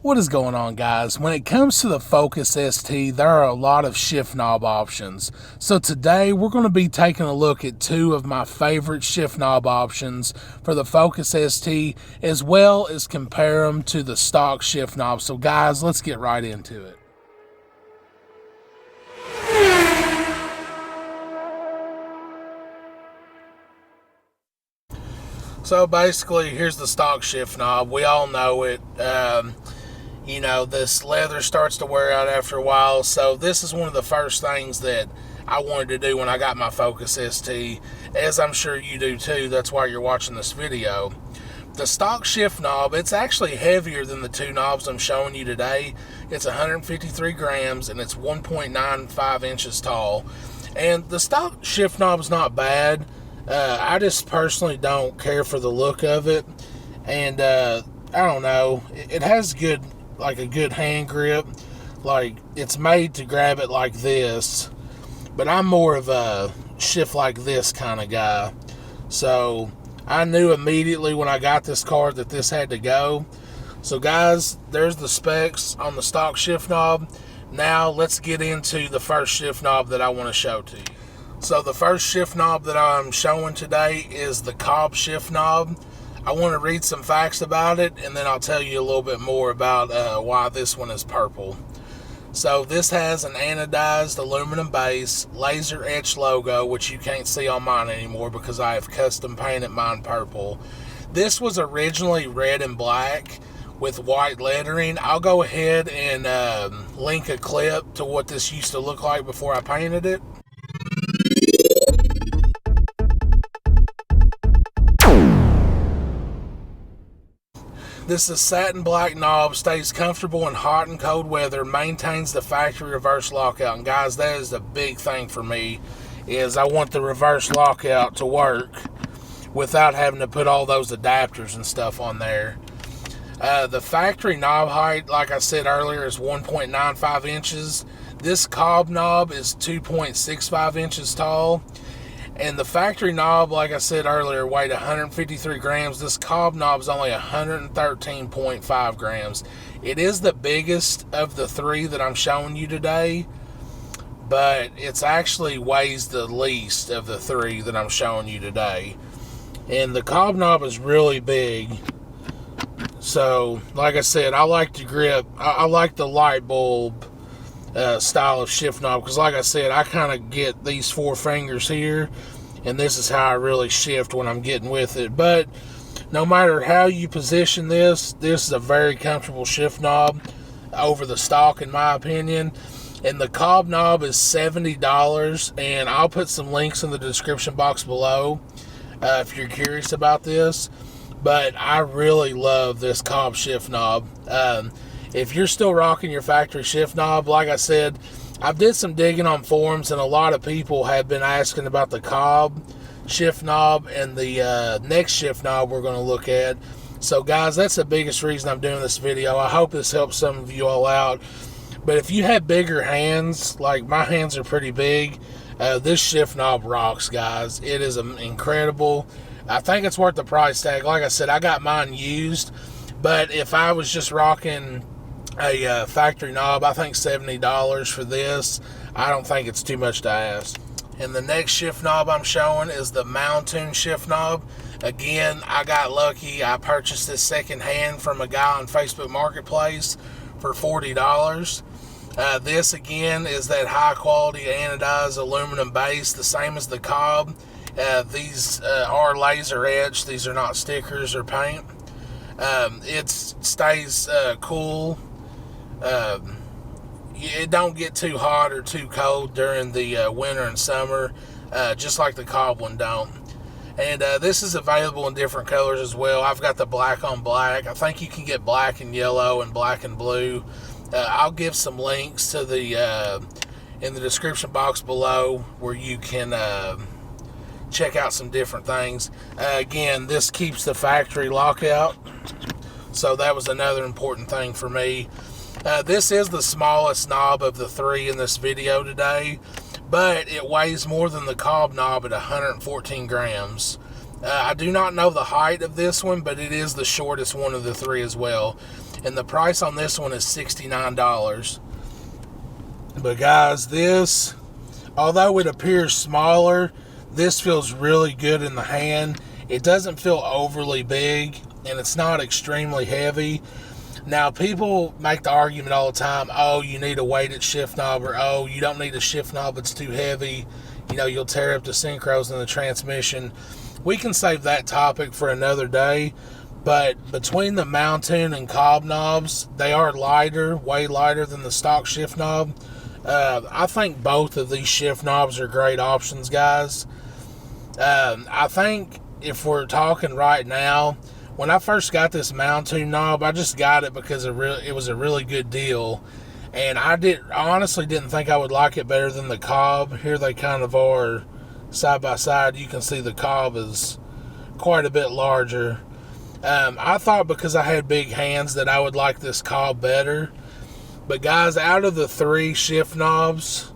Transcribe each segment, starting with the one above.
What is going on, guys? When it comes to the Focus ST, there are a lot of shift knob options. So today we're going to be taking a look at two of my favorite shift knob options for the Focus ST, as well as compare them to the stock shift knob. So guys, let's get right into it. So basically, here's the stock shift knob. We all know it. You know, this leather starts to wear out after a while. So this is one of the first things that I wanted to do when I got my Focus ST, as I'm sure you do too. That's why you're watching this video. The stock shift knob, it's actually heavier than the two knobs I'm showing you today. It's 153 grams and it's 1.95 inches tall. And the stock shift knob is not bad. I just personally don't care for the look of it. And I don't know, it has a good hand grip. Like, it's made to grab it like this, but I'm more of a shift like this kind of guy. So I knew immediately when I got this card that this had to go. So guys, there's the specs on the stock shift knob. Now let's get into the first shift knob that I want to show to you. So the first shift knob that I'm showing today is the Cobb shift knob. I want to read some facts about it, and then I'll tell you a little bit more about why this one is purple. So this has an anodized aluminum base, laser etched logo, which you can't see on mine anymore because I have custom painted mine purple. This was originally red and black with white lettering. I'll go ahead and link a clip to what this used to look like before I painted it. This is satin black knob, stays comfortable in hot and cold weather, maintains the factory reverse lockout. And guys, that is the big thing for me, is I want the reverse lockout to work without having to put all those adapters and stuff on there. The factory knob height, like I said earlier, is 1.95 inches. This Cobb knob is 2.65 inches tall. And the factory knob, like I said earlier, weighed 153 grams. This Cobb knob is only 113.5 grams. It is the biggest of the three that I'm showing you today, but it's actually weighs the least of the three that I'm showing you today. And the Cobb knob is really big. So, like I said, I like the grip. I like the light bulb style of shift knob, because like I said, I kind of get these four fingers here, and this is how I really shift when I'm getting with it. But no matter how you position this is a very comfortable shift knob over the stock, in my opinion. And the Cobb knob is $70, and I'll put some links in the description box below if you're curious about this. But I really love this Cobb shift knob. If you're still rocking your factory shift knob, like I said, I did some digging on forums, and a lot of people have been asking about the Cobb shift knob and the next shift knob we're going to look at. So guys, that's the biggest reason I'm doing this video. I hope this helps some of you all out. But if you have bigger hands, like my hands are pretty big, this shift knob rocks, guys. It is incredible. I think it's worth the price tag. Like I said, I got mine used, but if I was just rocking a factory knob, I think $70 for this. I don't think it's too much to ask. And the next shift knob I'm showing is the Mountune shift knob. Again, I got lucky. I purchased this secondhand from a guy on Facebook Marketplace for $40. This again is that high quality anodized aluminum base, the same as the Cobb. These are laser etched. These are not stickers or paint. It stays cool. It don't get too hot or too cold during the winter and summer, just like the Cobb one don't. And this is available in different colors as well. I've got the black on black. I think you can get black and yellow and black and blue. I'll give some links to the in the description box below where you can check out some different things. Again, this keeps the factory lockout, so that was another important thing for me. This is the smallest knob of the three in this video today, but it weighs more than the Cobb knob at 114 grams. I do not know the height of this one, but it is the shortest one of the three as well. and the price on this one is $69. But guys, this, although it appears smaller, this feels really good in the hand. It doesn't feel overly big, and it's not extremely heavy. Now, people make the argument all the time, oh, you need a weighted shift knob, or oh, you don't need a shift knob, it's too heavy. You know, you'll tear up the synchros in the transmission. We can save that topic for another day, but between the Mountune and Cobb knobs, they are lighter, way lighter than the stock shift knob. I think both of these shift knobs are great options, guys. I think if we're talking right now, when I first got this Mountune knob, I just got it because it was a really good deal. And I honestly didn't think I would like it better than the Cobb. Here they kind of are side by side. You can see the Cobb is quite a bit larger. I thought because I had big hands that I would like this Cobb better. But guys, out of the 3 shift knobs,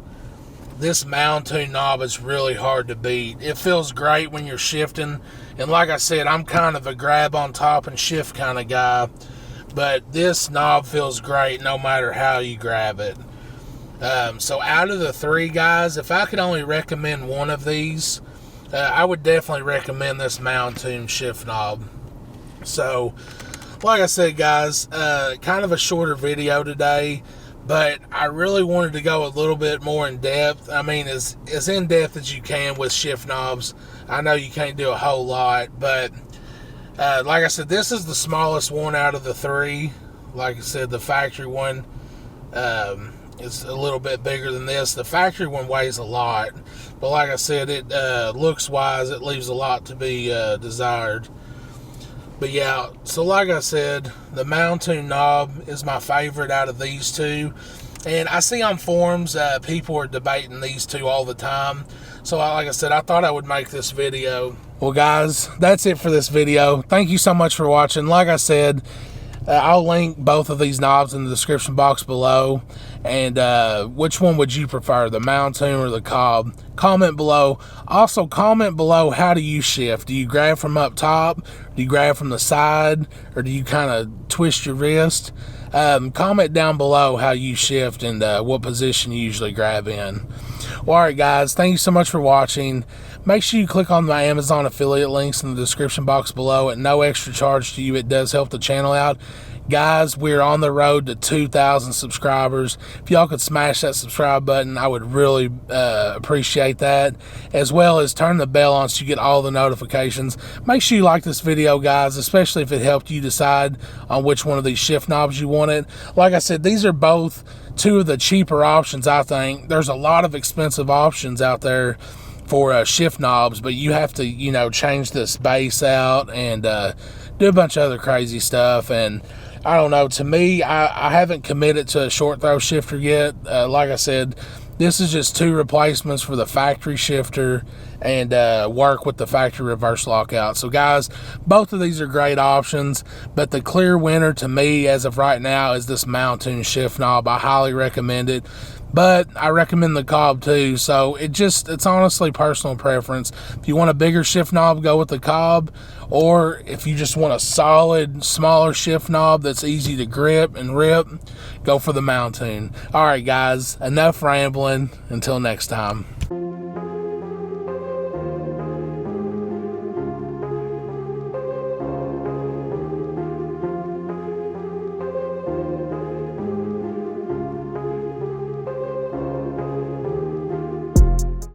this Mountune knob is really hard to beat. It feels great when you're shifting. And like I said, I'm kind of a grab on top and shift kind of guy. But this knob feels great no matter how you grab it. So out of the 3 guys, if I could only recommend one of these, I would definitely recommend this Mountune shift knob. So, like I said, guys, kind of a shorter video today. But I really wanted to go a little bit more in depth. I mean, as in depth as you can with shift knobs. I know you can't do a whole lot, but like I said, this is the smallest one out of the 3. Like I said, the factory one is a little bit bigger than this. The factory one weighs a lot, but like I said, it looks-wise, it leaves a lot to be desired. But yeah, so like I said, the Mountune knob is my favorite out of these 2. And I see on forums, people are debating these 2 all the time. So like I said, I thought I would make this video. Well guys, that's it for this video. Thank you so much for watching. Like I said, I'll link both of these knobs in the description box below. And which one would you prefer, the Mountune or the Cobb? Comment below. Also, comment below, how do you shift? Do you grab from up top? Do you grab from the side? Or do you kind of twist your wrist? Comment down below how you shift and what position you usually grab in. Well, alright guys, thank you so much for watching. Make sure you click on my Amazon affiliate links in the description box below at no extra charge to you. It does help the channel out. Guys, we're on the road to 2,000 subscribers. If y'all could smash that subscribe button, I would really appreciate that. As well as turn the bell on so you get all the notifications. Make sure you like this video, guys, especially if it helped you decide on which one of these shift knobs you wanted. Like I said, these are both 2 of the cheaper options, I think. There's a lot of expensive options out there for shift knobs, but you have to, you know, change this base out and do a bunch of other crazy stuff. And I don't know, to me, I haven't committed to a short throw shifter yet. Like I said, this is just 2 replacements for the factory shifter and work with the factory reverse lockout. So guys, both of these are great options, but the clear winner to me as of right now is this Mountune shift knob. I highly recommend it. But I recommend the Cobb too, so it's honestly personal preference. If you want a bigger shift knob, go with the Cobb, or if you just want a solid, smaller shift knob that's easy to grip and rip, go for the Mountune. Alright guys, enough rambling. Until next time.